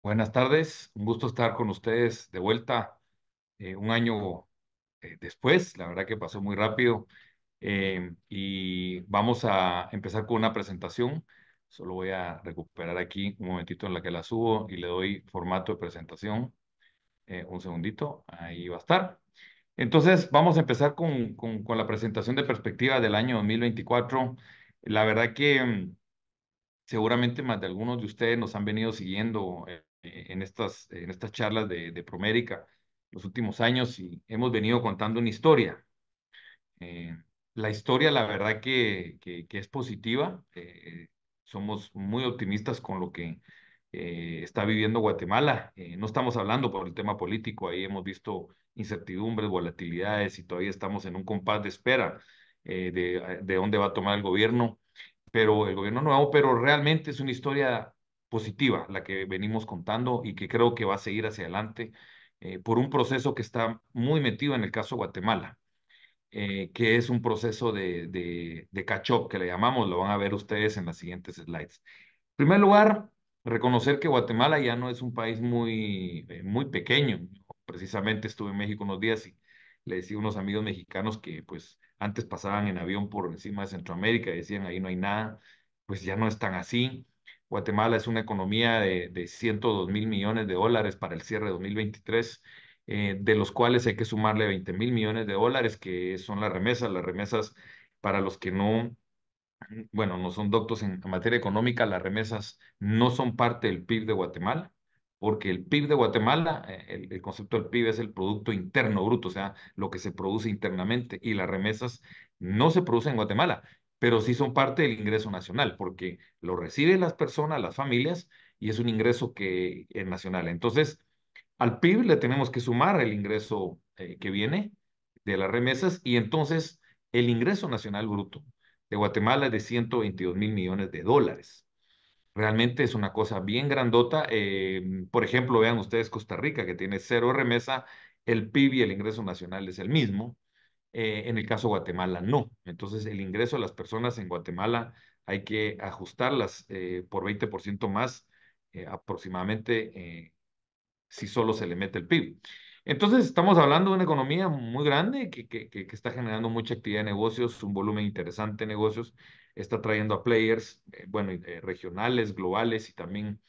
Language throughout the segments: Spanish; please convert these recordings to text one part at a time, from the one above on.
Buenas tardes, un gusto estar con ustedes de vuelta un año después. La verdad que pasó muy rápido y vamos a empezar con una presentación. Solo voy a recuperar aquí un momentito en la que la subo y le doy formato de presentación. Un segundito, ahí va a estar. Entonces, vamos a empezar con la presentación de perspectiva del año 2024. La verdad que seguramente más de algunos de ustedes nos han venido siguiendo en estas charlas de Promérica los últimos años y hemos venido contando una historia. Eh, la historia, la verdad que es positiva. Somos muy optimistas con lo que está viviendo Guatemala. No estamos hablando por el tema político, ahí hemos visto incertidumbres, volatilidades y todavía estamos en un compás de espera de dónde va a tomar el gobierno, pero el gobierno nuevo, pero realmente es una historia positiva la que venimos contando y que creo que va a seguir hacia adelante por un proceso que está muy metido en el caso Guatemala, que es un proceso de catch-up que le llamamos, lo van a ver ustedes en las siguientes slides. En primer lugar, reconocer que Guatemala ya no es un país muy pequeño. Precisamente estuve en México unos días y le decía a unos amigos mexicanos que pues antes pasaban en avión por encima de Centroamérica y decían ahí no hay nada, pues ya no es tan así. Guatemala es una economía de 102.000 millones de dólares para el cierre de 2023, de los cuales hay que sumarle 20.000 millones de dólares, que son las remesas. Las remesas, para los que no, bueno, no son doctos en materia económica, las remesas no son parte del PIB de Guatemala, porque el PIB de Guatemala, el concepto del PIB es el Producto Interno Bruto, o sea, lo que se produce internamente, y las remesas no se producen en Guatemala, pero sí son parte del ingreso nacional, porque lo reciben las personas, las familias, y es un ingreso que es nacional. Entonces, al PIB le tenemos que sumar el ingreso que viene de las remesas, y entonces el ingreso nacional bruto de Guatemala es de 122.000 millones de dólares. Realmente es una cosa bien grandota. Por ejemplo, vean ustedes Costa Rica, que tiene cero remesa, el PIB y el ingreso nacional es el mismo. En el caso de Guatemala, no. Entonces, el ingreso de las personas en Guatemala hay que ajustarlas por 20% más aproximadamente, si solo se le mete el PIB. Entonces, estamos hablando de una economía muy grande que está generando mucha actividad de negocios, un volumen interesante de negocios, está trayendo a players, bueno, regionales, globales y también,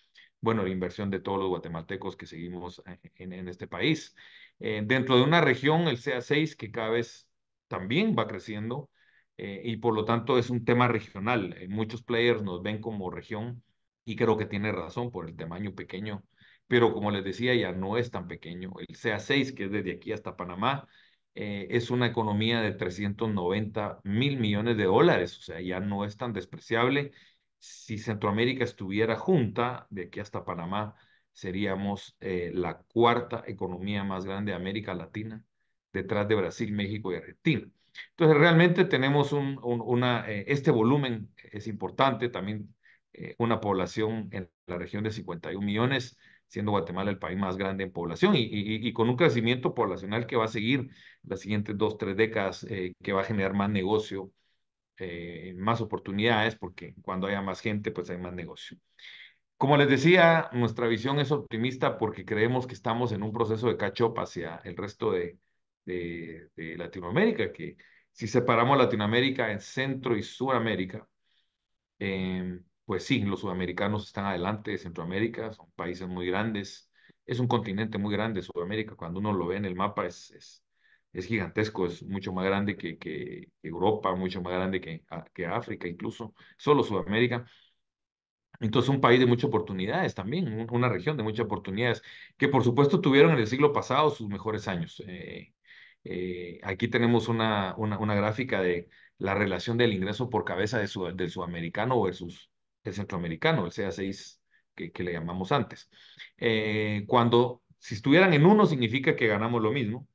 bueno, la inversión de todos los guatemaltecos que seguimos en este país. Dentro de una región, el CA6, que cada vez también va creciendo y por lo tanto es un tema regional. Muchos players nos ven como región y creo que tiene razón por el tamaño pequeño, pero como les decía, ya no es tan pequeño. El CA6, que es desde aquí hasta Panamá, es una economía de 390.000 millones de dólares, o sea, ya no es tan despreciable. Si Centroamérica estuviera junta, de aquí hasta Panamá, seríamos la cuarta economía más grande de América Latina, detrás de Brasil, México y Argentina. Entonces, realmente tenemos este volumen es importante, también una población en la región de 51 millones, siendo Guatemala el país más grande en población y con un crecimiento poblacional que va a seguir las siguientes 2, 3 décadas, que va a generar más negocio, más oportunidades, porque cuando haya más gente, pues hay más negocio. Como les decía, nuestra visión es optimista porque creemos que estamos en un proceso de catch-up hacia el resto de Latinoamérica, que si separamos Latinoamérica en Centro y Suramérica, pues sí, los sudamericanos están adelante de Centroamérica, son países muy grandes, es un continente muy grande, Sudamérica, cuando uno lo ve en el mapa es gigantesco, es mucho más grande que Europa, mucho más grande que África, incluso, solo Sudamérica. Entonces, un país de muchas oportunidades también, una región de muchas oportunidades, que por supuesto tuvieron en el siglo pasado sus mejores años. Aquí tenemos una gráfica de la relación del ingreso por cabeza del sudamericano versus el centroamericano, el CA6 que le llamamos antes. Si estuvieran en uno, significa que ganamos lo mismo,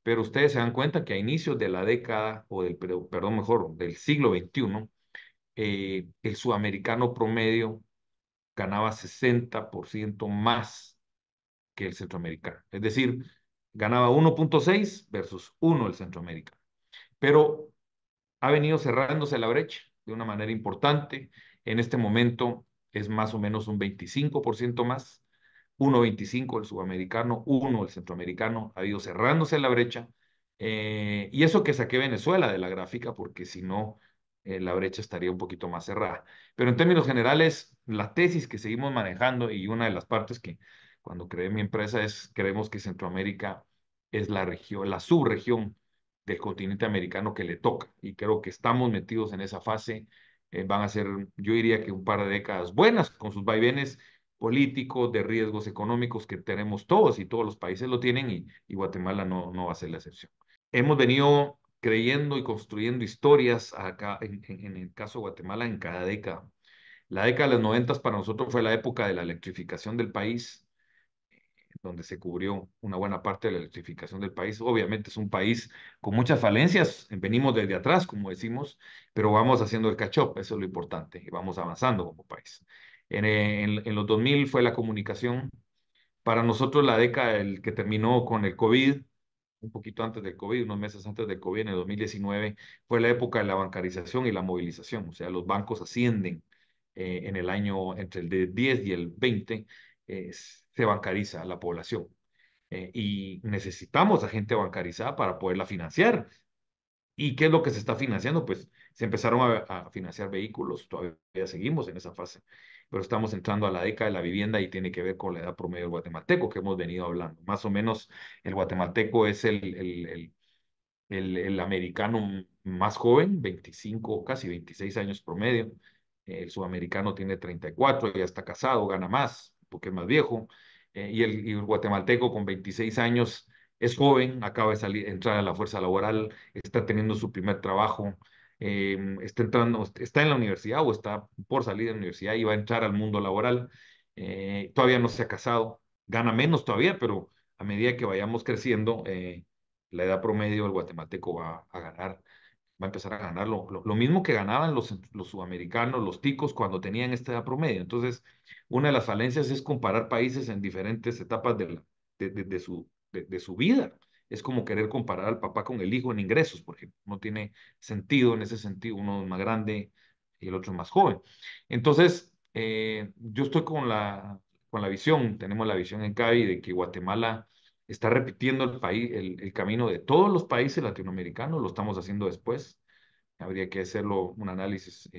pero ustedes se dan cuenta que a inicios de la década, perdón, mejor, del siglo XXI, el sudamericano promedio ganaba 60% más que el centroamericano. Es decir, ganaba 1,6 versus 1 el centroamericano. Pero ha venido cerrándose la brecha de una manera importante. En este momento es más o menos un 25% más. 1,25 el sudamericano, 1 el centroamericano, ha ido cerrándose la brecha. Y eso que saqué Venezuela de la gráfica, porque si no, la brecha estaría un poquito más cerrada. Pero en términos generales, la tesis que seguimos manejando y una de las partes que cuando creé mi empresa es, creemos que Centroamérica es la región, la subregión del continente americano que le toca. Y creo que estamos metidos en esa fase. Van a ser, yo diría que un par de décadas buenas con sus vaivenes políticos, de riesgos económicos que tenemos todos y todos los países lo tienen y Guatemala no va a ser la excepción. Hemos venido creyendo y construyendo historias acá, en el caso de Guatemala, en cada década. La década de los 90 para nosotros fue la época de la electrificación del país, donde se cubrió una buena parte de la electrificación del país. Obviamente es un país con muchas falencias, venimos desde atrás, como decimos, pero vamos haciendo el catch-up, eso es lo importante, y vamos avanzando como país. En los 2000 fue la comunicación. Para nosotros la década el que terminó con el COVID, un poquito antes del COVID, unos meses antes del COVID, en el 2019, fue la época de la bancarización y la movilización. O sea, los bancos ascienden en el año entre el de 10 y el 20, se bancariza la población. Y necesitamos a gente bancarizada para poderla financiar. ¿Y qué es lo que se está financiando? Pues se empezaron a financiar vehículos, todavía seguimos en esa fase, pero estamos entrando a la década de la vivienda y tiene que ver con la edad promedio del guatemalteco que hemos venido hablando. Más o menos el guatemalteco es el americano más joven, 25, casi 26 años promedio. El sudamericano tiene 34, ya está casado, gana más, porque es más viejo. Y el guatemalteco con 26 años es joven, acaba de salir, entrar a la fuerza laboral, está teniendo su primer trabajo, está entrando, está en la universidad o está por salir de la universidad y va a entrar al mundo laboral. Todavía no se ha casado, gana menos todavía, pero a medida que vayamos creciendo, la edad promedio del guatemalteco va a empezar a ganar lo mismo que ganaban los sudamericanos, los ticos, cuando tenían esta edad promedio. Entonces, una de las falencias es comparar países en diferentes etapas de su vida. Es como querer comparar al papá con el hijo en ingresos, por ejemplo. No tiene sentido en ese sentido, uno es más grande y el otro es más joven. Entonces, yo estoy con la visión, tenemos la visión en CAVI de que Guatemala está repitiendo el país, el camino de todos los países latinoamericanos, lo estamos haciendo después. Habría que hacerlo un análisis,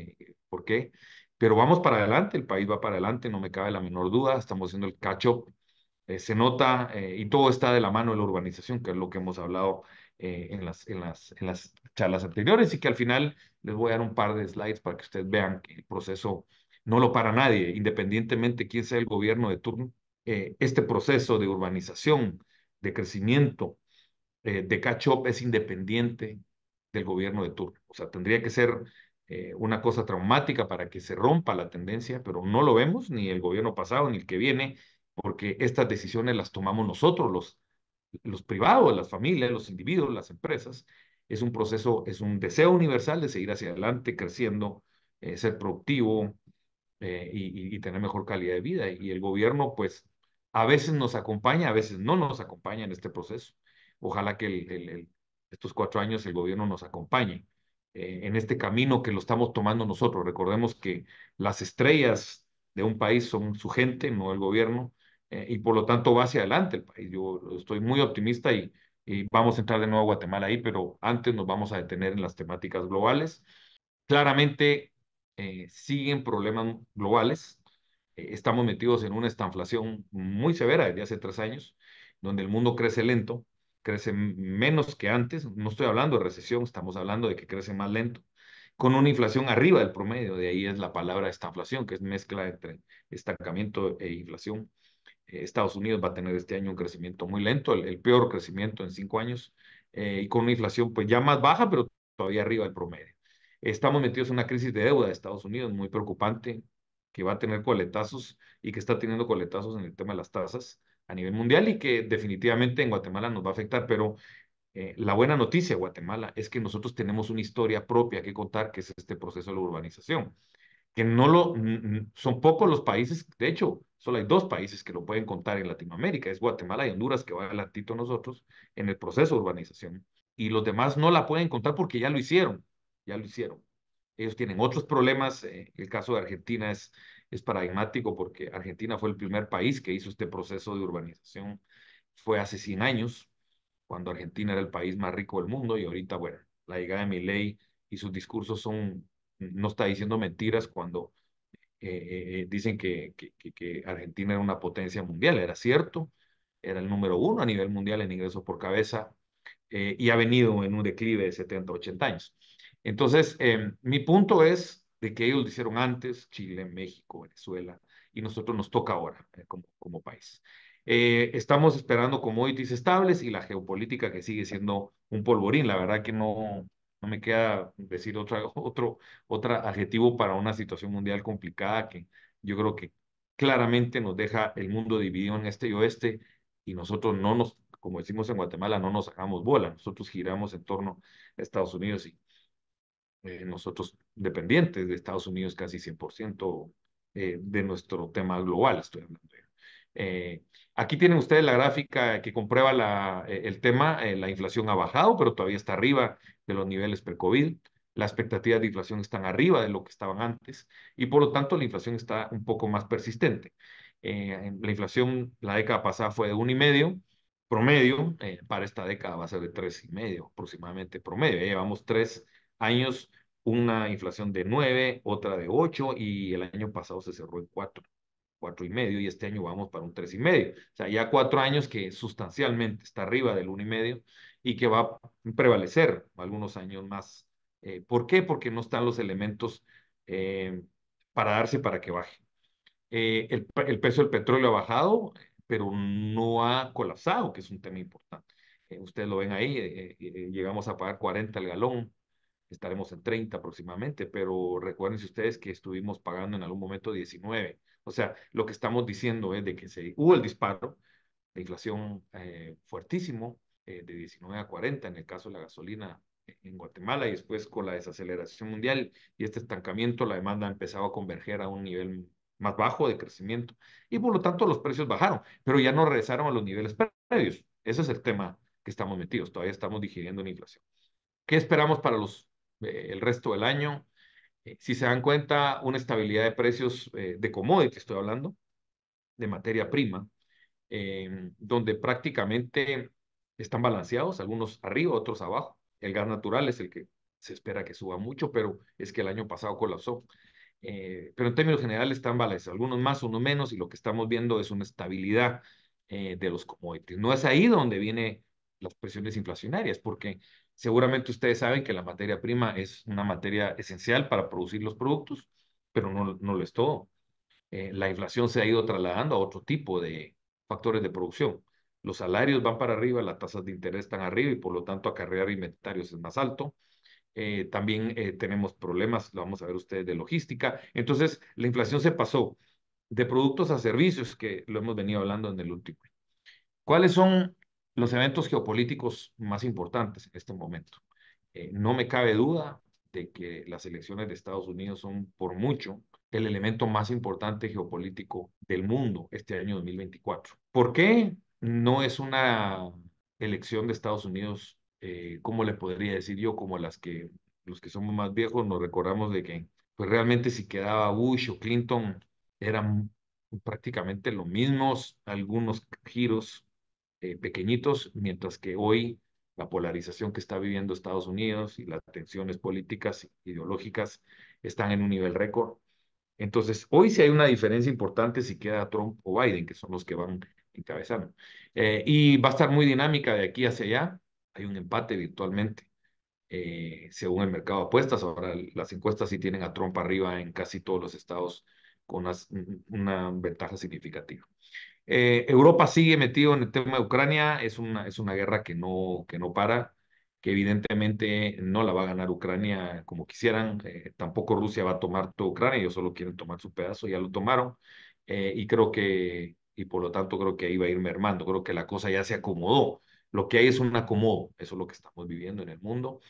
por qué. Pero vamos para adelante, el país va para adelante, no me cabe la menor duda, estamos haciendo el catch-up, se nota, y todo está de la mano de la urbanización, que es lo que hemos hablado en las charlas anteriores, y que al final les voy a dar un par de slides para que ustedes vean que el proceso no lo para nadie, independientemente quién sea el gobierno de turno. Este proceso de urbanización, de crecimiento, de catch-up es independiente del gobierno de turno. O sea, tendría que ser una cosa traumática para que se rompa la tendencia, pero no lo vemos, ni el gobierno pasado, ni el que viene, porque estas decisiones las tomamos nosotros, los privados, las familias, los individuos, las empresas. Es un proceso, es un deseo universal de seguir hacia adelante, creciendo, ser productivo, y tener mejor calidad de vida. Y el gobierno, pues, a veces nos acompaña, a veces no nos acompaña en este proceso. Ojalá que estos 4 años el gobierno nos acompañe en este camino que lo estamos tomando nosotros. Recordemos que las estrellas de un país son su gente, no el gobierno, y por lo tanto va hacia adelante el país. Yo estoy muy optimista y vamos a entrar de nuevo a Guatemala ahí, pero antes nos vamos a detener en las temáticas globales. Claramente siguen problemas globales. Estamos metidos en una estanflación muy severa desde hace 3 años, donde el mundo crece lento, crece menos que antes. No estoy hablando de recesión, estamos hablando de que crece más lento, con una inflación arriba del promedio. De ahí es la palabra estanflación, que es mezcla entre estancamiento e inflación. Estados Unidos va a tener este año un crecimiento muy lento, el peor crecimiento en 5 años, y con una inflación pues ya más baja, pero todavía arriba del promedio. Estamos metidos en una crisis de deuda de Estados Unidos muy preocupante, que va a tener coletazos y que está teniendo coletazos en el tema de las tasas a nivel mundial y que definitivamente en Guatemala nos va a afectar, pero la buena noticia de Guatemala es que nosotros tenemos una historia propia que contar, que es este proceso de la urbanización, que no son pocos los países, de hecho, solo hay 2 países que lo pueden contar en Latinoamérica, es Guatemala y Honduras, que va adelantito nosotros en el proceso de urbanización, y los demás no la pueden contar porque ya lo hicieron, ya lo hicieron. Ellos tienen otros problemas. El caso de Argentina es paradigmático porque Argentina fue el primer país que hizo este proceso de urbanización. Fue hace 100 años, cuando Argentina era el país más rico del mundo y ahorita, bueno, la llegada de Milei y sus discursos no está diciendo mentiras cuando dicen que Argentina era una potencia mundial. Era cierto, era el número uno a nivel mundial en ingresos por cabeza y ha venido en un declive de 70, 80 años. Entonces, mi punto es de que ellos lo hicieron antes, Chile, México, Venezuela, y nosotros nos toca ahora como país. Estamos esperando commodities estables y la geopolítica que sigue siendo un polvorín. La verdad que no me queda decir otro adjetivo para una situación mundial complicada que yo creo que claramente nos deja el mundo dividido en este y oeste y nosotros no nos, como decimos en Guatemala, no nos hagamos bola, nosotros giramos en torno a Estados Unidos y nosotros dependientes de Estados Unidos casi 100% de nuestro tema global, estoy hablando. Eh, Aquí tienen ustedes la gráfica que comprueba el tema, la inflación ha bajado, pero todavía está arriba de los niveles pre-COVID. Las expectativas de inflación están arriba de lo que estaban antes y por lo tanto la inflación está un poco más persistente. La inflación la década pasada fue de 1,5 promedio, para esta década va a ser de 3,5 aproximadamente promedio. Ya llevamos 3 años, una inflación de 9, otra de 8 y el año pasado se cerró en 4,5 y este año vamos para un 3,5. O sea, ya 4 años que sustancialmente está arriba del 1,5 y que va a prevalecer algunos años más. ¿Por qué? Porque no están los elementos eh, para darse para que baje. El precio del petróleo ha bajado, pero no ha colapsado, que es un tema importante. Ustedes lo ven ahí, llegamos a pagar 40 el galón, estaremos en 30 aproximadamente, pero recuerden ustedes que estuvimos pagando en algún momento 19. O sea, lo que estamos diciendo es de que hubo el disparo, la inflación fuertísimo, de 19 a 40 en el caso de la gasolina en Guatemala y después con la desaceleración mundial y este estancamiento, la demanda ha empezado a converger a un nivel más bajo de crecimiento y por lo tanto los precios bajaron, pero ya no regresaron a los niveles previos. Ese es el tema que estamos metidos, todavía estamos digiriendo la inflación. ¿Qué esperamos para el resto del año? Si se dan cuenta, una estabilidad de precios de commodity, estoy hablando, de materia prima, donde prácticamente están balanceados, algunos arriba, otros abajo. El gas natural es el que se espera que suba mucho, pero es que el año pasado colapsó. Pero en términos generales están balanceados, algunos más, unos menos, y lo que estamos viendo es una estabilidad de los commodities. No es ahí donde vienen las presiones inflacionarias, porque seguramente ustedes saben que la materia prima es una materia esencial para producir los productos, pero no lo es todo. La inflación se ha ido trasladando a otro tipo de factores de producción. Los salarios van para arriba, las tasas de interés están arriba y por lo tanto acarrear inventarios es más alto. También tenemos problemas, lo vamos a ver ustedes, de logística. Entonces, la inflación se pasó de productos a servicios, que lo hemos venido hablando en el último. ¿Cuáles son los eventos geopolíticos más importantes en este momento? No me cabe duda de que las elecciones de Estados Unidos son por mucho el elemento más importante geopolítico del mundo este año 2024. ¿Por qué no es una elección de Estados Unidos, como le podría decir yo, como las que los que somos más viejos nos recordamos de que pues realmente si quedaba Bush o Clinton eran prácticamente los mismos, algunos giros pequeñitos, mientras que hoy la polarización que está viviendo Estados Unidos y las tensiones políticas ideológicas están en un nivel récord. Entonces, hoy sí hay una diferencia importante si queda Trump o Biden, que son los que van encabezando. Y va a estar muy dinámica de aquí hacia allá. Hay un empate virtualmente, según el mercado de apuestas. Ahora las encuestas sí tienen a Trump arriba en casi todos los estados con una ventaja significativa. Europa sigue metido en el tema de Ucrania, es una guerra que no para, que evidentemente no la va a ganar Ucrania como quisieran, tampoco Rusia va a tomar toda Ucrania, ellos solo quieren tomar su pedazo, ya lo tomaron, y por lo tanto creo que ahí va a ir mermando, creo que la cosa ya se acomodó, lo que hay es un acomodo, eso es lo que estamos viviendo en el mundo,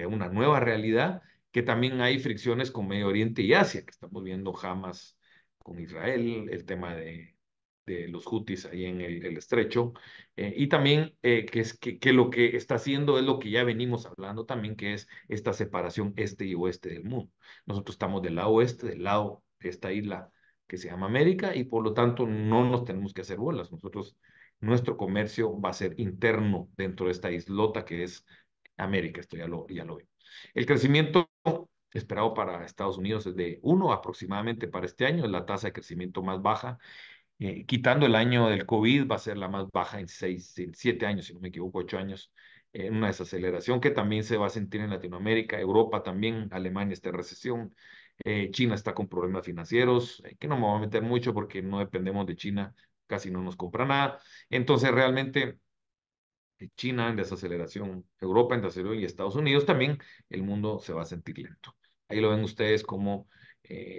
una nueva realidad, que también hay fricciones con Medio Oriente y Asia, que estamos viendo Hamas con Israel, el tema de los Houthis ahí en el estrecho, y también que lo que está haciendo es lo que ya venimos hablando también, que es esta separación este y oeste del mundo. Nosotros estamos del lado oeste, del lado de esta isla que se llama América, y por lo tanto no nos tenemos que hacer bolas. Nosotros, nuestro comercio va a ser interno dentro de esta islota que es América, esto ya lo veo. El crecimiento esperado para Estados Unidos es de 1 aproximadamente para este año, es la tasa de crecimiento más baja. Quitando el año del COVID, va a ser la más baja en 7 años, si no me equivoco, 8 años, una desaceleración que también se va a sentir en Latinoamérica, Europa también, Alemania está en recesión, China está con problemas financieros, que no me voy a meter mucho porque no dependemos de China, casi no nos compra nada. Entonces, realmente China en desaceleración, Europa en desaceleración y Estados Unidos también, el mundo se va a sentir lento. Ahí lo ven ustedes como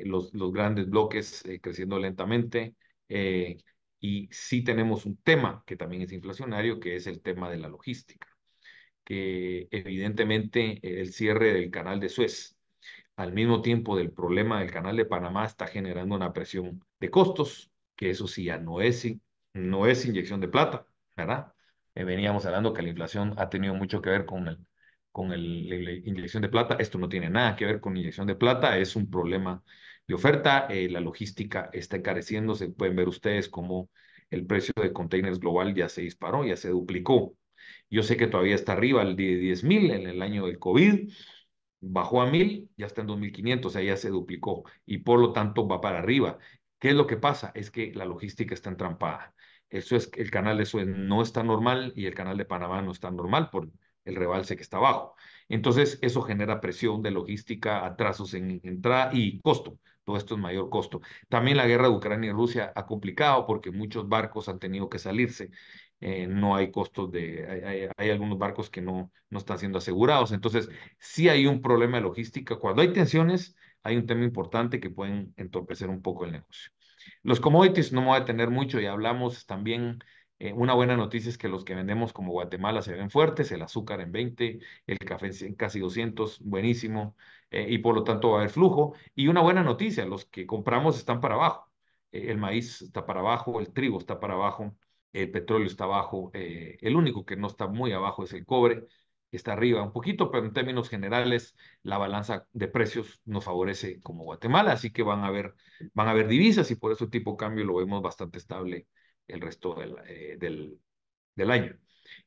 los grandes bloques creciendo lentamente. eh, y sí tenemos un tema que también es inflacionario, que es el tema de la logística, que evidentemente el cierre del canal de Suez al mismo tiempo del problema del canal de Panamá está generando una presión de costos, que eso sí ya no es inyección de plata, ¿verdad? Veníamos hablando que la inflación ha tenido mucho que ver la inyección de plata. Esto no tiene nada que ver con inyección de plata, es un problema de oferta. La logística está encareciéndose. Pueden ver ustedes cómo el precio de containers global ya se disparó, ya se duplicó. Yo sé que todavía está arriba el de 10,000 en el año del COVID, bajó a 1,000, ya está en 2,500, o sea, ya se duplicó y por lo tanto va para arriba. ¿Qué es lo que pasa? Es que la logística está entrampada. Eso es, el canal de Suez no está normal y el canal de Panamá no está normal por el rebalse que está abajo. Entonces, eso genera presión de logística, atrasos en entrada y costo. Todo esto es mayor costo. También la guerra de Ucrania y Rusia ha complicado porque muchos barcos han tenido que salirse. No hay costos hay algunos barcos que no están siendo asegurados. Entonces, sí hay un problema de logística. Cuando hay tensiones, hay un tema importante que pueden entorpecer un poco el negocio. Los commodities no me voy a detener mucho, ya hablamos también. Una buena noticia es que los que vendemos como Guatemala se ven fuertes, el azúcar en 20, el café en casi 200, buenísimo, y por lo tanto va a haber flujo. Y una buena noticia, los que compramos están para abajo. El maíz está para abajo, el trigo está para abajo, el petróleo está abajo, el único que no está muy abajo es el cobre, que está arriba un poquito, pero en términos generales la balanza de precios nos favorece como Guatemala, así que van a haber divisas y por eso el tipo de cambio lo vemos bastante estable el resto del año.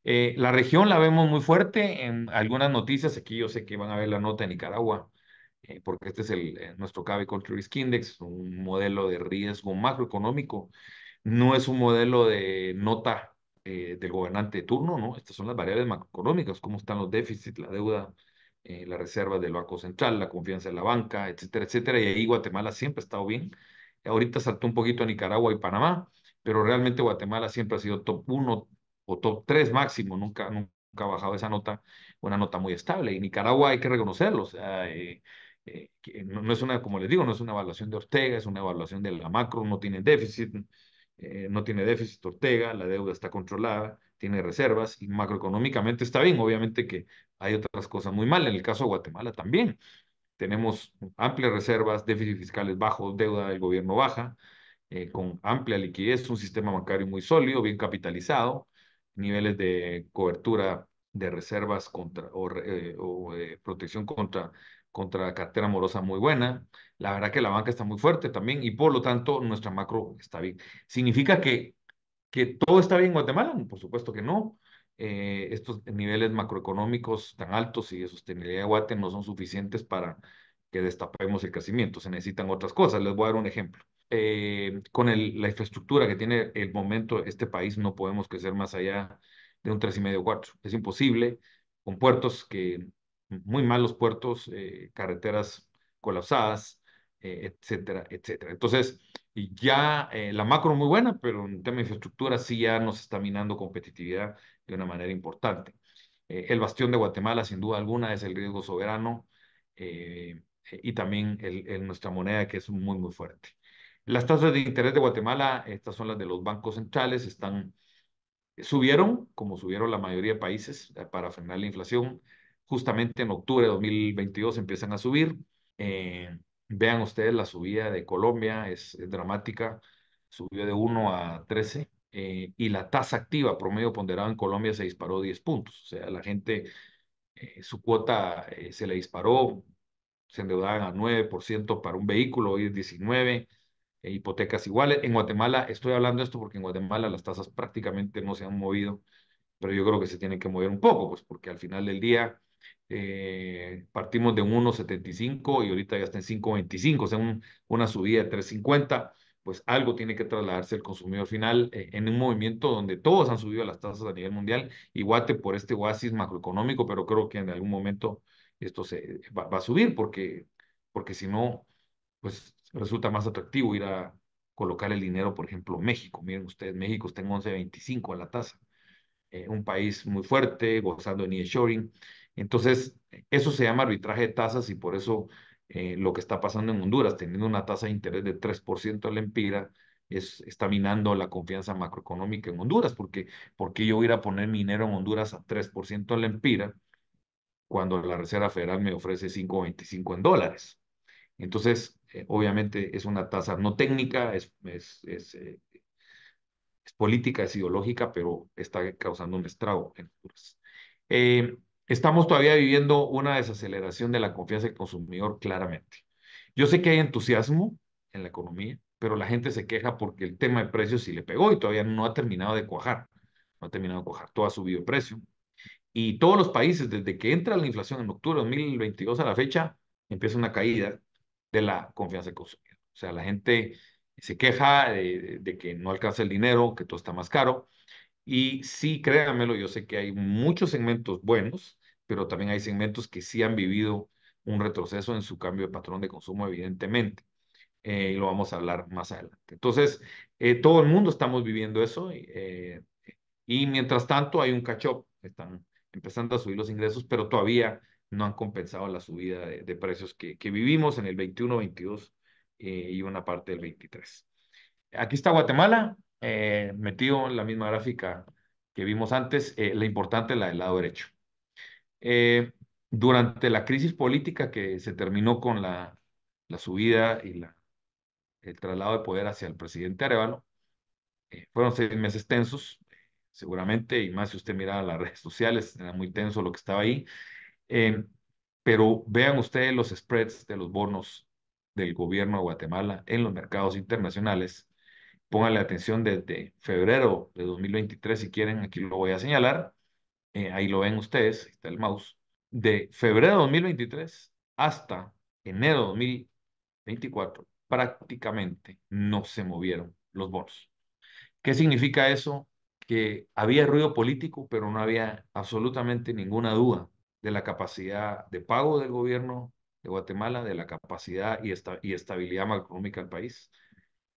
La región la vemos muy fuerte en algunas noticias. Aquí yo sé que van a ver la nota de Nicaragua, porque este es nuestro Cabe Country Risk Index, un modelo de riesgo macroeconómico. No es un modelo de nota del gobernante de turno, ¿no? Estas son las variables macroeconómicas, cómo están los déficits, la deuda, las reservas del Banco Central, la confianza en la banca, etcétera, etcétera. Y ahí Guatemala siempre ha estado bien. Ahorita saltó un poquito a Nicaragua y Panamá, pero realmente Guatemala siempre ha sido top 1 o top 3 máximo, nunca ha bajado esa nota, una nota muy estable. Y Nicaragua hay que reconocerlo, o sea, que no es una, como les digo, no es una evaluación de Ortega, es una evaluación de la macro, no tiene déficit Ortega, la deuda está controlada, tiene reservas y macroeconómicamente está bien. Obviamente que hay otras cosas muy mal. En el caso de Guatemala también. Tenemos amplias reservas, déficit fiscales bajos, deuda del gobierno baja, con amplia liquidez, un sistema bancario muy sólido, bien capitalizado, niveles de cobertura de reservas protección contra cartera morosa muy buena. La verdad que la banca está muy fuerte también y por lo tanto nuestra macro está bien. ¿Significa que todo está bien en Guatemala? Por supuesto que no. Estos niveles macroeconómicos tan altos y de sostenibilidad de Guate no son suficientes para que destapemos el crecimiento. Se necesitan otras cosas. Les voy a dar un ejemplo. Con la infraestructura que tiene el momento este país, no podemos crecer más allá de un 3,5, 4. Es imposible, con puertos muy malos puertos, carreteras colapsadas, etcétera, etcétera. Entonces, y ya la macro muy buena, pero en tema de infraestructura sí ya nos está minando competitividad de una manera importante. El bastión de Guatemala, sin duda alguna, es el riesgo soberano, y también nuestra moneda, que es muy, muy fuerte. Las tasas de interés de Guatemala, estas son las de los bancos centrales, subieron, como subieron la mayoría de países, para frenar la inflación. Justamente en octubre de 2022 empiezan a subir. Vean ustedes la subida de Colombia, es dramática. subió de 1 a 13, y la tasa activa promedio ponderado en Colombia se disparó 10 puntos. O sea, la gente, su cuota se le disparó, se endeudaban a 9% para un vehículo, hoy es 19%, hipotecas iguales. En Guatemala, estoy hablando de esto porque en Guatemala las tasas prácticamente no se han movido, pero yo creo que se tiene que mover un poco, pues porque al final del día partimos de un 1,75 y ahorita ya está en 5,25, o sea, una subida de 3,50, pues algo tiene que trasladarse el consumidor final en un movimiento donde todos han subido las tasas a nivel mundial, y Guate por este oasis macroeconómico, pero creo que en algún momento esto va a subir porque si no, pues resulta más atractivo ir a colocar el dinero, por ejemplo, México. Miren ustedes, México está en 11,25 a la tasa, un país muy fuerte, gozando de nearshoring. Entonces, eso se llama arbitraje de tasas, y por eso lo que está pasando en Honduras, teniendo una tasa de interés de 3% al empira, está minando la confianza macroeconómica en Honduras, porque yo voy a ir a poner mi dinero en Honduras a 3% al empira cuando la Reserva Federal me ofrece 5,25 en dólares. Entonces, obviamente es una tasa no técnica, es política, es ideológica, pero está causando un estrago en Honduras. Estamos todavía viviendo una desaceleración de la confianza del consumidor, claramente. Yo sé que hay entusiasmo en la economía, pero la gente se queja porque el tema de precios sí le pegó y todavía no ha terminado de cuajar. No ha terminado de cuajar, todo ha subido de precio. Y todos los países, desde que entra la inflación en octubre de 2022 a la fecha, empieza una caída de la confianza del consumidor. O sea, la gente se queja de que no alcanza el dinero, que todo está más caro. Y sí, créanmelo, yo sé que hay muchos segmentos buenos, pero también hay segmentos que sí han vivido un retroceso en su cambio de patrón de consumo, evidentemente. Y lo vamos a hablar más adelante. Entonces, todo el mundo estamos viviendo eso. Y mientras tanto hay un catch-up, están empezando a subir los ingresos, pero todavía no han compensado la subida de precios que vivimos en el 21, 22 y una parte del 23. Aquí está Guatemala, metido en la misma gráfica que vimos antes, la importante, la del lado derecho. Eh, Durante la crisis política que se terminó con la subida y el traslado de poder hacia el presidente Arevalo, fueron 6 meses tensos, seguramente, y más si usted mira las redes sociales, era muy tenso lo que estaba ahí. Eh, pero vean ustedes los spreads de los bonos del gobierno de Guatemala en los mercados internacionales. Pónganle atención desde febrero de 2023, si quieren, aquí lo voy a señalar. Ahí lo ven ustedes, ahí está el mouse. De febrero de 2023 hasta enero de 2024, prácticamente no se movieron los bonos. ¿Qué significa eso? Que había ruido político, pero no había absolutamente ninguna duda de la capacidad de pago del gobierno de Guatemala, de la capacidad y estabilidad macroeconómica del país.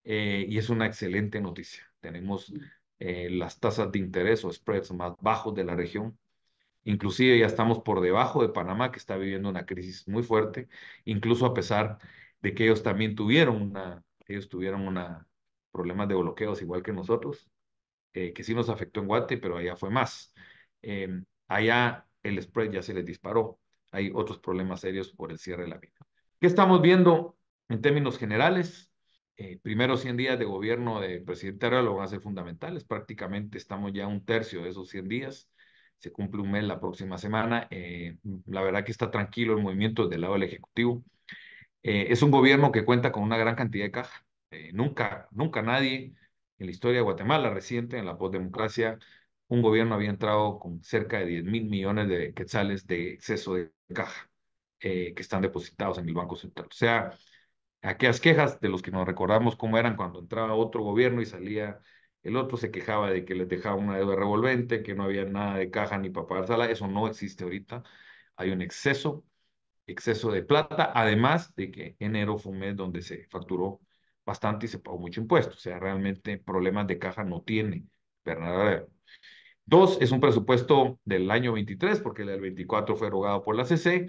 Y es una excelente noticia. Tenemos las tasas de interés o spreads más bajos de la región. Inclusive ya estamos por debajo de Panamá, que está viviendo una crisis muy fuerte, incluso a pesar de que ellos tuvieron problemas de bloqueos igual que nosotros, que sí nos afectó en Guate, pero allá fue más. Allá el spread ya se les disparó. Hay otros problemas serios por el cierre de la mina. ¿Qué estamos viendo en términos generales? Primeros 100 días de gobierno del presidente Arevalo van a ser fundamentales. Prácticamente estamos ya a un tercio de esos 100 días. Se cumple un mes la próxima semana. La verdad que está tranquilo el movimiento del lado del Ejecutivo. Es un gobierno que cuenta con una gran cantidad de caja. Nunca nadie en la historia de Guatemala reciente, en la postdemocracia, un gobierno había entrado con cerca de 10,000 millones de quetzales de exceso de caja que están depositados en el Banco Central. O sea, aquellas quejas de los que nos recordamos cómo eran cuando entraba otro gobierno y salía el otro, se quejaba de que les dejaba una deuda revolvente, que no había nada de caja ni para pagar salario. Eso no existe ahorita. Hay un exceso de plata, además de que enero fue un mes donde se facturó bastante y se pagó mucho impuesto. O sea, realmente problemas de caja no tiene Bernardo. Dos, es un presupuesto del año 23, porque el del 24 fue erogado por la CC,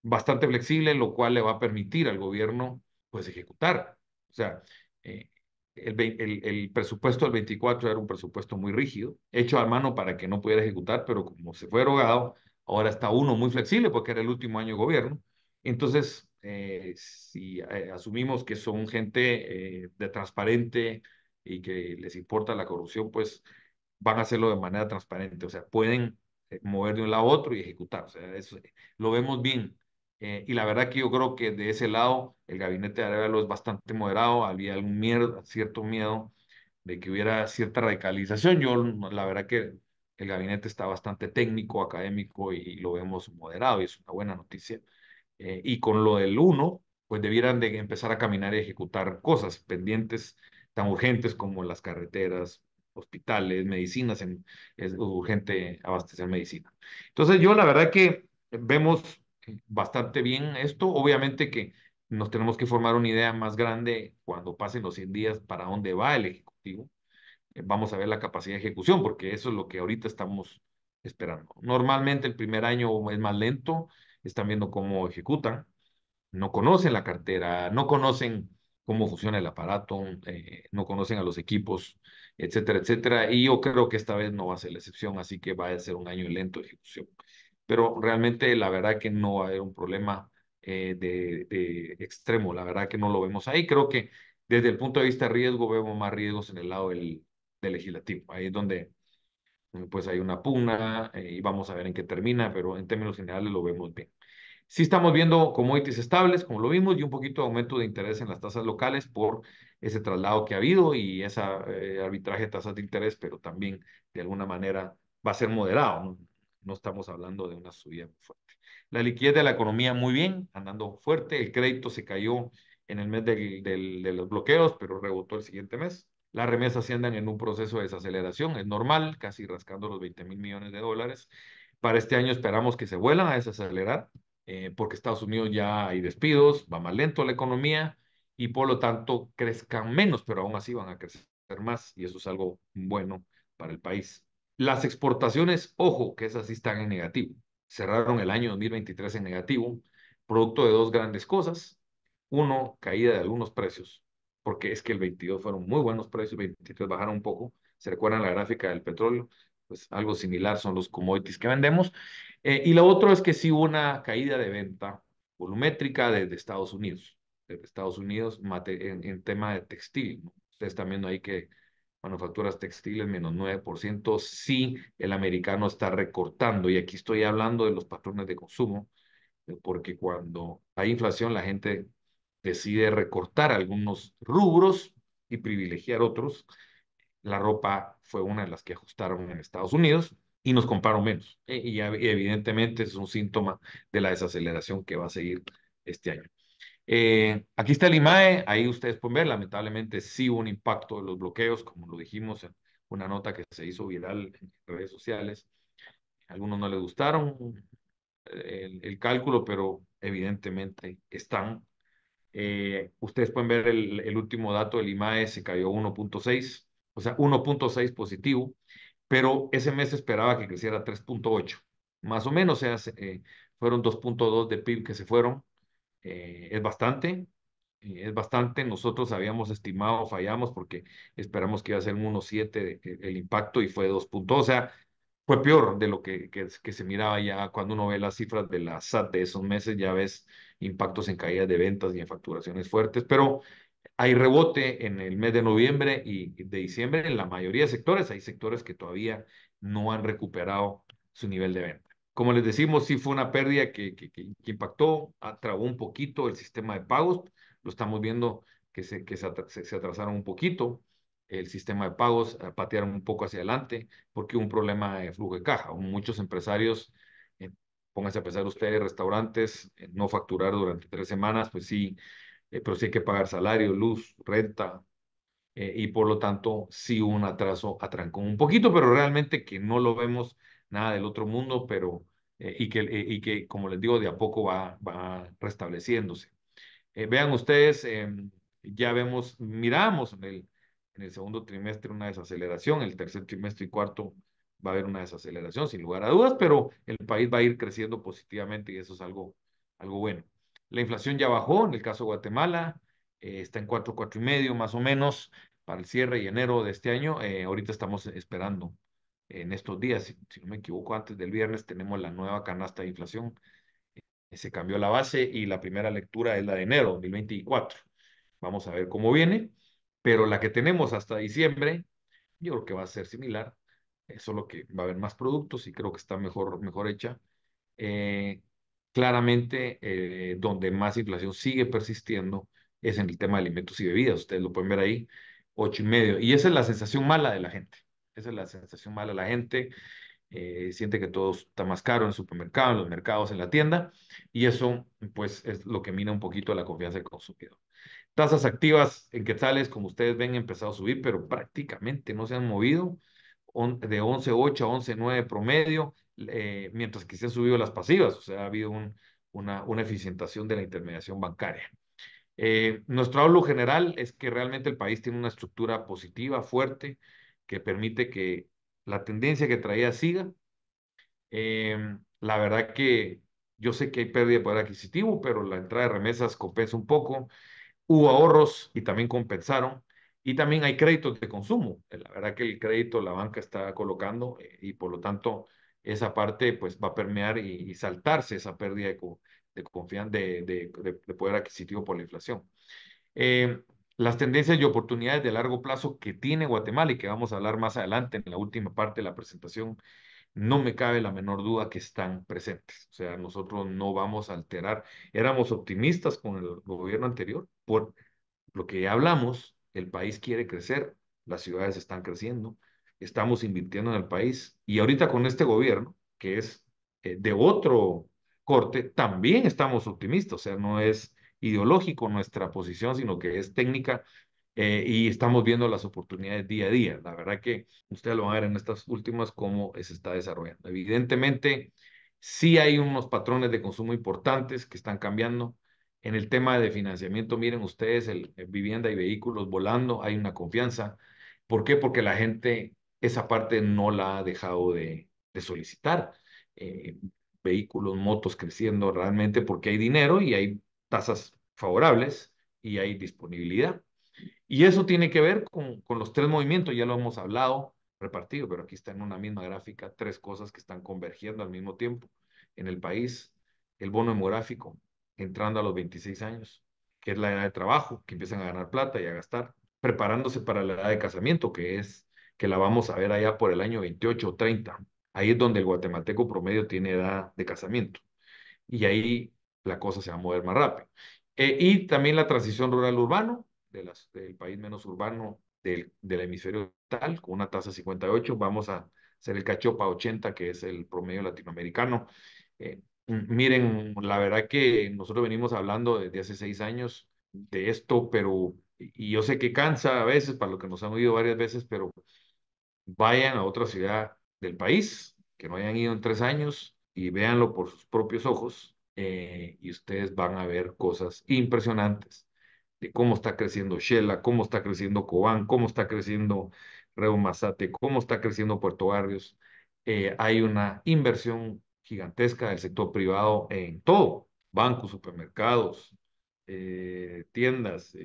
bastante flexible, lo cual le va a permitir al gobierno pues ejecutar. O sea, eh, el presupuesto del 24 era un presupuesto muy rígido, hecho a mano para que no pudiera ejecutar, pero como se fue erogado, ahora está uno muy flexible porque era el último año de gobierno. Entonces, si asumimos que son gente de transparente, y que les importa la corrupción, pues van a hacerlo de manera transparente, o sea, pueden mover de un lado a otro y ejecutar, o sea, eso lo vemos bien. Y la verdad que yo creo que de ese lado el gabinete de Arevalo es bastante moderado, había algún miedo, cierto miedo de que hubiera cierta radicalización. Yo, la verdad que el gabinete está bastante técnico, académico y lo vemos moderado y es una buena noticia. Y con lo del uno, pues debieran de empezar a caminar y ejecutar cosas pendientes tan urgentes como las carreteras, hospitales, medicinas, es urgente abastecer medicina. Entonces yo la verdad que vemos bastante bien esto, obviamente que nos tenemos que formar una idea más grande cuando pasen los 100 días para dónde va el Ejecutivo. Vamos a ver la capacidad de ejecución, porque eso es lo que ahorita estamos esperando. Normalmente el primer año es más lento, están viendo cómo ejecutan, no conocen la cartera, no conocen cómo funciona el aparato, no conocen a los equipos, etcétera, etcétera. Y yo creo que esta vez no va a ser la excepción, así que va a ser un año lento de ejecución. Pero realmente la verdad que no va a haber un problema de extremo, la verdad que no lo vemos ahí. Creo que desde el punto de vista de riesgo vemos más riesgos en el lado del legislativo. Ahí es donde pues hay una pugna y vamos a ver en qué termina, pero en términos generales lo vemos bien. Sí estamos viendo commodities estables, como lo vimos, y un poquito de aumento de interés en las tasas locales por ese traslado que ha habido y ese arbitraje de tasas de interés, pero también de alguna manera va a ser moderado. No, no estamos hablando de una subida muy fuerte. La liquidez de la economía muy bien, andando fuerte. El crédito se cayó en el mes de los bloqueos, pero rebotó el siguiente mes. Las remesas sí andan en un proceso de desaceleración, es normal, casi rascando los 20.000 millones de dólares. Para este año esperamos que se vuelvan a desacelerar porque Estados Unidos ya hay despidos, va más lento la economía y por lo tanto crezcan menos, pero aún así van a crecer más y eso es algo bueno para el país. Las exportaciones, ojo, que esas sí están en negativo. Cerraron el año 2023 en negativo, producto de dos grandes cosas. Uno, caída de algunos precios, porque es que el 22 fueron muy buenos precios, el 23 bajaron un poco. ¿Se recuerdan la gráfica del petróleo? Pues algo similar son los commodities que vendemos. Y lo otro es que sí hubo una caída de venta volumétrica desde Estados Unidos, en tema de textil, ¿no? Ustedes están viendo ahí que manufacturas textiles -9%, sí el americano está recortando, y aquí estoy hablando de los patrones de consumo, porque cuando hay inflación la gente decide recortar algunos rubros y privilegiar otros. La ropa fue una de las que ajustaron en Estados Unidos y nos compraron menos. Y evidentemente es un síntoma de la desaceleración que va a seguir este año. Aquí está el IMAE, ahí ustedes pueden ver, lamentablemente sí hubo un impacto de los bloqueos, como lo dijimos en una nota que se hizo viral en redes sociales. A algunos no les gustaron el cálculo, pero evidentemente están. Ustedes pueden ver el último dato del IMAE, se cayó 1.6, o sea, 1.6 positivo, pero ese mes se esperaba que creciera 3.8, más o menos, o sea, fueron 2.2 de PIB que se fueron, es bastante, nosotros habíamos estimado, fallamos porque esperamos que iba a ser un 1.7 el impacto y fue 2 o sea, fue peor de lo que se miraba ya cuando uno ve las cifras de la SAT de esos meses, ya ves impactos en caídas de ventas y en facturaciones fuertes, pero hay rebote en el mes de noviembre y de diciembre en la mayoría de sectores. Hay sectores que todavía no han recuperado su nivel de venta. Como les decimos, sí fue una pérdida que impactó, trabó un poquito el sistema de pagos. Lo estamos viendo que se atrasaron un poquito. El sistema de pagos patearon un poco hacia adelante porque hubo un problema de flujo de caja. Muchos empresarios, eh, pónganse a pensar ustedes, restaurantes, no facturar durante 3 semanas, pues sí, pero sí hay que pagar salario, luz, renta, y por lo tanto sí hubo un atraso, atrancó un poquito, pero realmente que no lo vemos nada del otro mundo, pero y que como les digo, de a poco va restableciéndose. Vean ustedes, ya miramos en el segundo trimestre una desaceleración, el tercer trimestre y cuarto va a haber una desaceleración, sin lugar a dudas, pero el país va a ir creciendo positivamente y eso es algo bueno. La inflación ya bajó, en el caso de Guatemala, está en 4, 4.5 más o menos para el cierre y enero de este año. Ahorita estamos esperando en estos días, si no me equivoco, antes del viernes tenemos la nueva canasta de inflación. Se cambió la base y la primera lectura es la de enero 2024. Vamos a ver cómo viene. pero la que tenemos hasta diciembre, yo creo que va a ser similar, solo que va a haber más productos y creo que está mejor hecha. Eh, Claramente, donde más inflación sigue persistiendo es en el tema de alimentos y bebidas. Ustedes lo pueden ver ahí, 8,5. Y esa es la sensación mala de la gente. Esa es la sensación mala de la gente. Siente que todo está más caro en el supermercado, en los mercados, en la tienda. Y eso, pues, es lo que mina un poquito la confianza del consumidor. Tasas activas en quetzales, como ustedes ven, han empezado a subir, pero prácticamente no se han movido de 11,8 a 11,9 promedio, mientras que se han subido las pasivas, o sea, ha habido una eficientación de la intermediación bancaria. Nuestro outlook general es que realmente el país tiene una estructura positiva, fuerte, que permite que la tendencia que traía siga. La verdad que yo sé que hay pérdida de poder adquisitivo, pero la entrada de remesas compensa un poco. Hubo ahorros y también compensaron. Y también hay créditos de consumo. La verdad que el crédito la banca está colocando y por lo tanto esa parte pues va a permear y saltarse esa pérdida de confianza de poder adquisitivo por la inflación. Eh, las tendencias y oportunidades de largo plazo que tiene Guatemala y que vamos a hablar más adelante en la última parte de la presentación, no me cabe la menor duda que están presentes. O sea, nosotros no vamos a alterar. Éramos optimistas con el gobierno anterior por lo que ya hablamos, el país quiere crecer, las ciudades están creciendo, estamos invirtiendo en el país y ahorita con este gobierno, que es de otro corte, también estamos optimistas, o sea, no es ideológico nuestra posición, sino que es técnica y estamos viendo las oportunidades día a día. La verdad que ustedes lo van a ver en estas últimas cómo se está desarrollando. Evidentemente, sí hay unos patrones de consumo importantes que están cambiando en el tema de financiamiento, miren ustedes, vivienda y vehículos volando, hay una confianza. ¿Por qué? Porque la gente esa parte no la ha dejado de solicitar. Eh, Vehículos, motos creciendo realmente porque hay dinero y hay tasas favorables y hay disponibilidad. Y eso tiene que ver con los tres movimientos, ya lo hemos hablado, repartido, pero aquí está en una misma gráfica, tres cosas que están convergiendo al mismo tiempo en el país. El bono demográfico, entrando a los 26 años, que es la edad de trabajo, que empiezan a ganar plata y a gastar, preparándose para la edad de casamiento, que es que la vamos a ver allá por el año 28 o 30. Ahí es donde el guatemalteco promedio tiene edad de casamiento y ahí la cosa se va a mover más rápido. Y también la transición rural-urbano, del país menos urbano del hemisferio tal, con una tasa 58, vamos a hacer el cachopa 80, que es el promedio latinoamericano. Miren, la verdad que nosotros venimos hablando desde hace 6 años de esto, pero, y yo sé que cansa a veces, para lo que nos han oído varias veces, pero vayan a otra ciudad del país, que no hayan ido en 3 años, y véanlo por sus propios ojos, y ustedes van a ver cosas impresionantes de cómo está creciendo Shela, cómo está creciendo Cobán, cómo está creciendo Reumasate, cómo está creciendo Puerto Barrios. Hay una inversión gigantesca del sector privado en todo, bancos, supermercados, tiendas,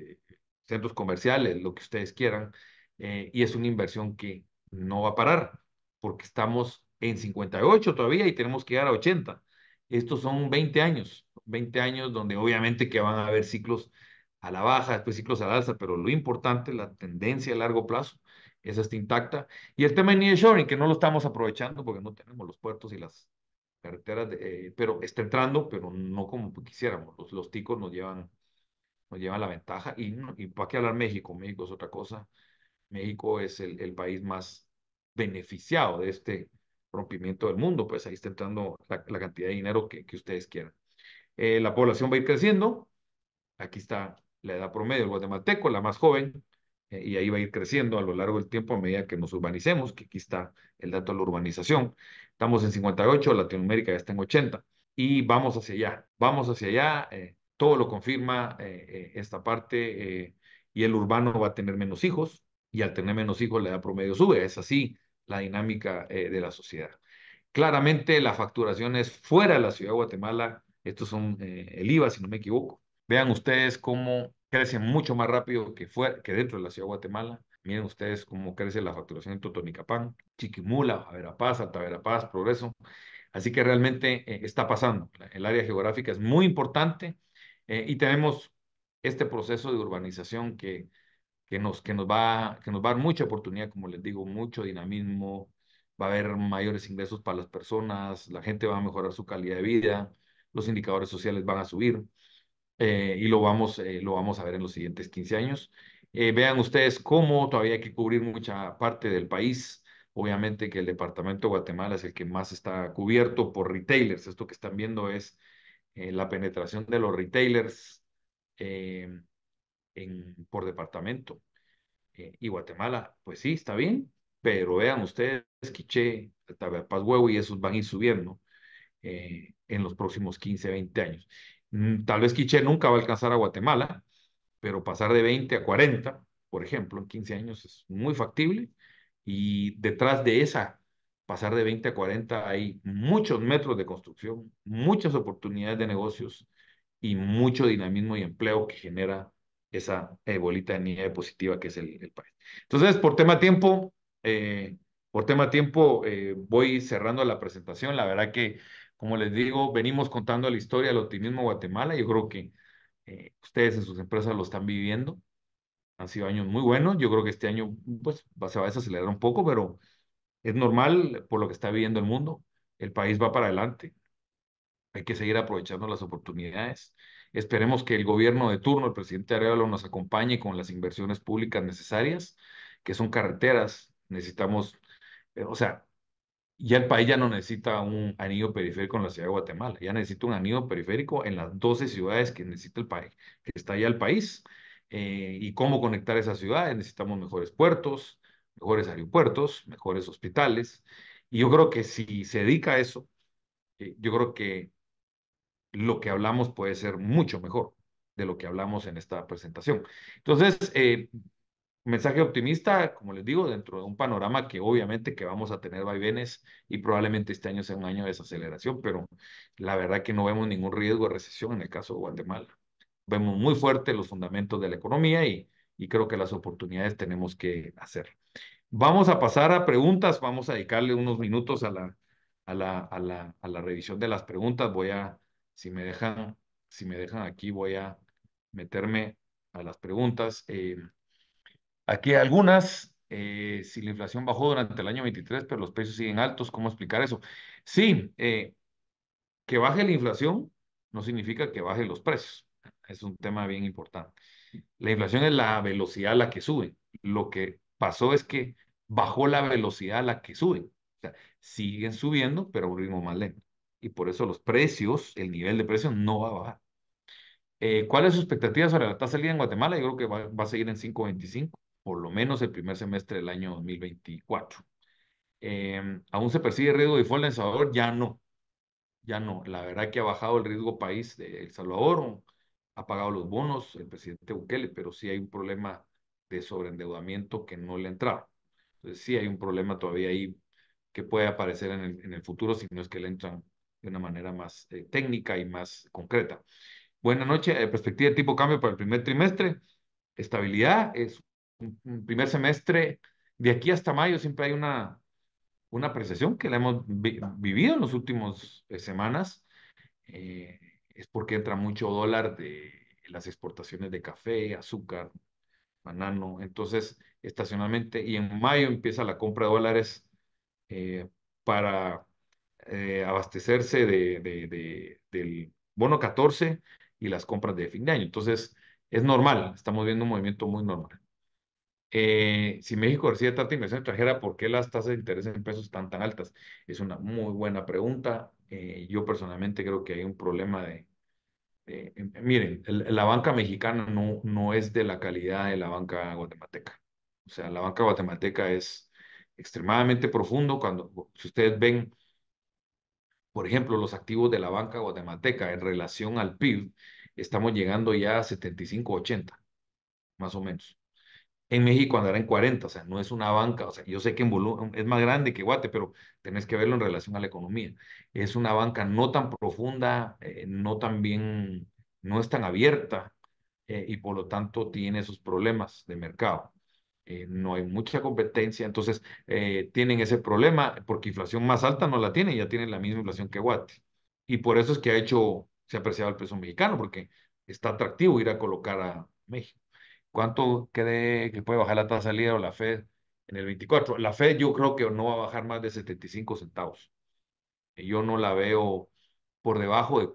centros comerciales, lo que ustedes quieran, y es una inversión que no va a parar, porque estamos en 58 todavía y tenemos que llegar a 80. Estos son 20 años donde obviamente que van a haber ciclos a la baja, después ciclos al alza, pero lo importante, la tendencia a largo plazo, esa está intacta. Y el tema de nearshoring, que no lo estamos aprovechando porque no tenemos los puertos y las carreteras, pero está entrando, pero no como quisiéramos. Los ticos nos llevan la ventaja y para qué hablar México, México es otra cosa. México es el país más beneficiado de este rompimiento del mundo, pues ahí está entrando la cantidad de dinero que ustedes quieran. La población va a ir creciendo, aquí está la edad promedio del guatemalteco, la más joven, y ahí va a ir creciendo a lo largo del tiempo a medida que nos urbanicemos, que aquí está el dato de la urbanización. Estamos en 58, Latinoamérica ya está en 80, y vamos hacia allá, todo lo confirma esta parte, y el urbano va a tener menos hijos, y al tener menos hijos la edad promedio sube, es así la dinámica de la sociedad. Claramente la facturación es fuera de la ciudad de Guatemala, estos son el IVA, si no me equivoco. Vean ustedes cómo crece mucho más rápido que dentro de la ciudad de Guatemala. Miren ustedes cómo crece la facturación en Totonicapán, Chiquimula, Verapaz, Alta Verapaz, Progreso. Así que realmente está pasando. El área geográfica es muy importante y tenemos este proceso de urbanización que que nos va a dar mucha oportunidad, como les digo, mucho dinamismo, va a haber mayores ingresos para las personas, la gente va a mejorar su calidad de vida, los indicadores sociales van a subir y lo vamos a ver en los siguientes 15 años. Vean ustedes cómo todavía hay que cubrir mucha parte del país. Obviamente que el departamento de Guatemala es el que más está cubierto por retailers. Esto que están viendo es la penetración de los retailers eh, por departamento. Y Guatemala, pues sí, está bien, pero vean ustedes, Quiché, Paz Huevo y esos van a ir subiendo en los próximos 15 20 años. Tal vez Quiché nunca va a alcanzar a Guatemala, pero pasar de 20 a 40, por ejemplo, en 15 años es muy factible. Y detrás de esa, pasar de 20 a 40, hay muchos metros de construcción, muchas oportunidades de negocios y mucho dinamismo y empleo que genera esa bolita de nieve positiva que es el país. Entonces, eh, por tema de tiempo, voy cerrando la presentación. La verdad que, como les digo, venimos contando la historia del optimismo de Guatemala. Yo creo que ustedes en sus empresas lo están viviendo. Han sido años muy buenos. Yo creo que este año pues, se va a desacelerar un poco, pero es normal por lo que está viviendo el mundo. El país va para adelante. Hay que seguir aprovechando las oportunidades. Esperemos que el gobierno de turno, el presidente Arevalo, nos acompañe con las inversiones públicas necesarias, que son carreteras. Necesitamos, o sea, ya el país ya no necesita un anillo periférico en la ciudad de Guatemala, ya necesita un anillo periférico en las 12 ciudades que necesita el país, que está ya el país. ¿Y cómo conectar esas ciudades? Necesitamos mejores puertos, mejores aeropuertos, mejores hospitales. Y yo creo que si se dedica a eso, yo creo que lo que hablamos puede ser mucho mejor de lo que hablamos en esta presentación. Entonces, mensaje optimista, como les digo, dentro de un panorama que obviamente que vamos a tener vaivenes y probablemente este año sea un año de desaceleración, pero la verdad que no vemos ningún riesgo de recesión en el caso de Guatemala. Vemos muy fuerte los fundamentos de la economía y creo que las oportunidades tenemos que hacer. Vamos a pasar a preguntas, vamos a dedicarle unos minutos a la revisión de las preguntas. Si me dejan, si me dejan aquí, voy a meterme a las preguntas. Aquí hay algunas, si la inflación bajó durante el año 23, pero los precios siguen altos, ¿cómo explicar eso? Sí, que baje la inflación no significa que bajen los precios. Es un tema bien importante. La inflación es la velocidad a la que sube. Lo que pasó es que bajó la velocidad a la que suben. O sea, siguen subiendo, pero a un ritmo más lento. Y por eso los precios, el nivel de precios no va a bajar. ¿Cuál es su expectativa sobre la tasa de salida en Guatemala? Yo creo que va a seguir en 5.25, por lo menos el primer semestre del año 2024. ¿Aún se persigue riesgo de default en El Salvador? Ya no, ya no. La verdad que ha bajado el riesgo país de El Salvador, ha pagado los bonos el presidente Bukele, pero sí hay un problema de sobreendeudamiento que no le entra. Entonces sí hay un problema todavía ahí que puede aparecer en el futuro si no es que le entran de una manera más técnica y más concreta. Buenas noches. Perspectiva de tipo cambio para el primer trimestre. Estabilidad es un primer semestre. De aquí hasta mayo siempre hay una apreciación que la hemos vivido en las últimas semanas. Eh, es porque entra mucho dólar de las exportaciones de café, azúcar, banano. Entonces, estacionalmente, y en mayo empieza la compra de dólares eh, para abastecerse del bono 14 y las compras de fin de año. Entonces, es normal, estamos viendo un movimiento muy normal. Si México recibe tanta inversión extranjera, ¿por qué las tasas de interés en pesos están tan altas? Es una muy buena pregunta. Yo personalmente creo que hay un problema miren, la banca mexicana no es de la calidad de la banca guatemalteca. O sea, la banca guatemalteca es extremadamente profundo. Si ustedes ven, por ejemplo, los activos de la banca guatemalteca en relación al PIB, estamos llegando ya a 75-80, más o menos. En México andará en 40, o sea, no es una banca, o sea, yo sé que en volumen es más grande que Guate, pero tenés que verlo en relación a la economía. Es una banca no tan profunda, no tan bien, no es tan abierta y por lo tanto tiene esos problemas de mercado. No hay mucha competencia, entonces tienen ese problema porque inflación más alta no la tienen, ya tienen la misma inflación que Guate. Y por eso es que se ha apreciado el peso mexicano, porque está atractivo ir a colocar a México. ¿Cuánto cree que puede bajar la tasa líder o la Fed en el 24? La Fed yo creo que no va a bajar más de 75 centavos. Yo no la veo por debajo de,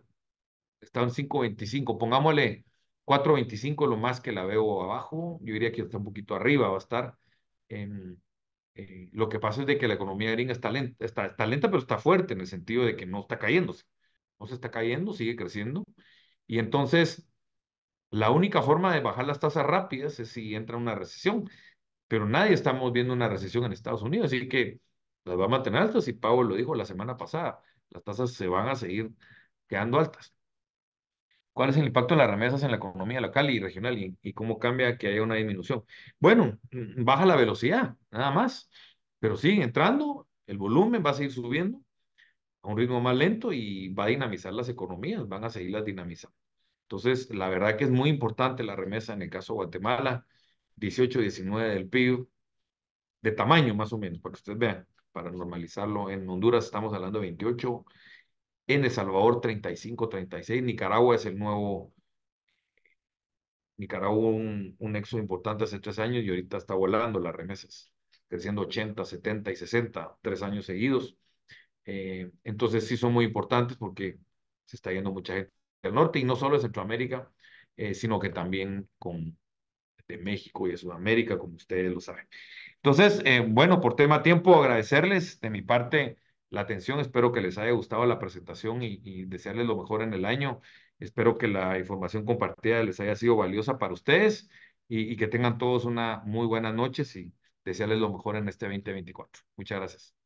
está en 5.25, pongámosle 4.25 lo más que la veo abajo. Yo diría que está un poquito arriba, va a estar. Em, lo que pasa es de que la economía gringa está lenta, pero está fuerte en el sentido de que no está cayéndose. No se está cayendo, sigue creciendo. Y entonces, la única forma de bajar las tasas rápidas es si entra una recesión, pero nadie estamos viendo una recesión en Estados Unidos, así que las va a mantener altas y Powell lo dijo la semana pasada, las tasas se van a seguir quedando altas. ¿Cuál es el impacto de las remesas en la economía local y regional y cómo cambia que haya una disminución? Bueno, baja la velocidad, nada más, pero sigue entrando, el volumen va a seguir subiendo a un ritmo más lento y va a dinamizar las economías, van a seguirlas dinamizando. Entonces, la verdad que es muy importante la remesa en el caso de Guatemala, 18, 19 del PIB, de tamaño más o menos, para que ustedes vean, para normalizarlo. En Honduras estamos hablando de 28, en El Salvador 35, 36, Nicaragua es el nuevo, Nicaragua hubo un éxodo importante hace 3 años y ahorita está volando las remesas, creciendo 80, 70 y 60, 3 años seguidos. Entonces sí son muy importantes porque se está yendo mucha gente del norte y no solo de Centroamérica, sino que también de México y de Sudamérica, como ustedes lo saben. Entonces, bueno, por tema tiempo, agradecerles de mi parte la atención. Espero que les haya gustado la presentación y desearles lo mejor en el año. Espero que la información compartida les haya sido valiosa para ustedes y que tengan todos una muy buena noche y desearles lo mejor en este 2024. Muchas gracias.